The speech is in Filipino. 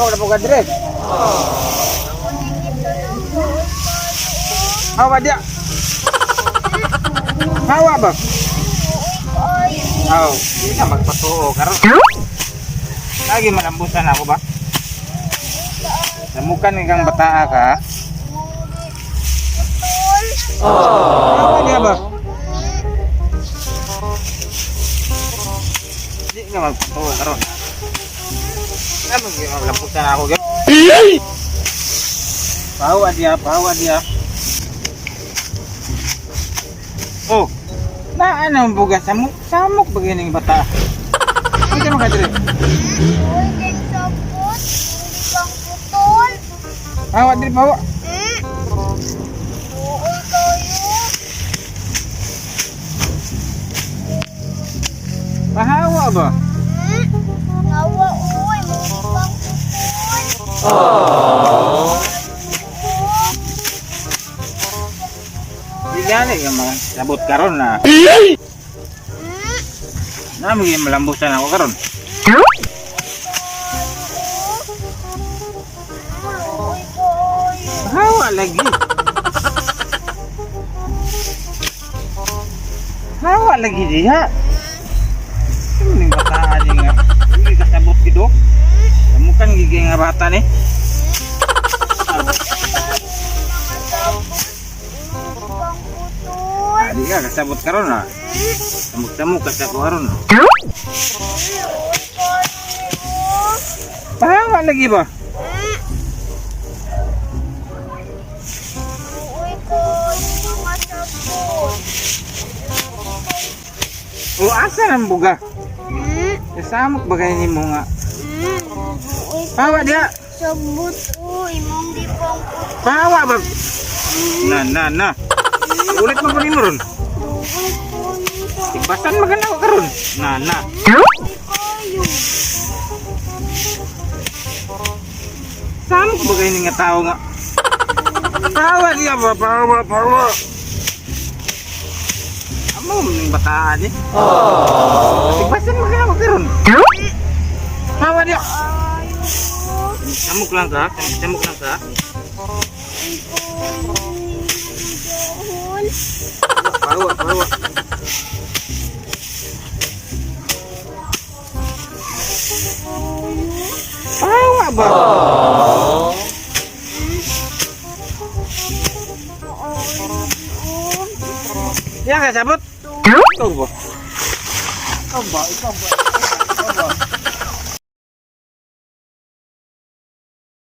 Hawa na po ka dire. Hawa dia. Hawa ba? Oh, hindi na magpatuo karon. Lagi malambusan ako ba? Namukan kang bataa ka. Hawa dia ba? Hindi na magpatuo karon. Ano yung malambusan ako gyud? Hawa dia, hawa dia. Oh, na ano buga samuk begini bata. Hindi mo kadre. Uy, sabot, hindi kang putol. Hawa diri bawa. Uy, kayo. Pahawa ba? Nawa, uy, hindi kang putol. Di gani yung mga sabot karon na. Na mo yung malambusan ako karon. Uy, kayo. Hawa lagi. Hawa lagi diha. Ano ning bata ani nga? Hindi ka sabot gid. Kamu kan gigi nga bata ni. Adi ka kasabot karon na. Samuk-samuk ka sa karon. Pahawa lagi ba? Uy, kayo, mga sabot. O asa nang buga? Kasamok bagay ni mo nga. Uy, Pahawa dia. sabot, uy, mong di pang putol. Pahawa ba? Na. Ulit mo pa ni mo ron. Uy, kayo. Igbasan maganda ko karon. Na. Uy, kayo. Samok bagay ni nga tao nga. Pahawa dia ba? Pahawa. Amo ning bataan eh. Igbasan maganda ko karon. Pahawa dia. Samok lang ka. Pahawa. Pahawa ba? Yan ka sabot. Ikaw ba? Ikaw ba?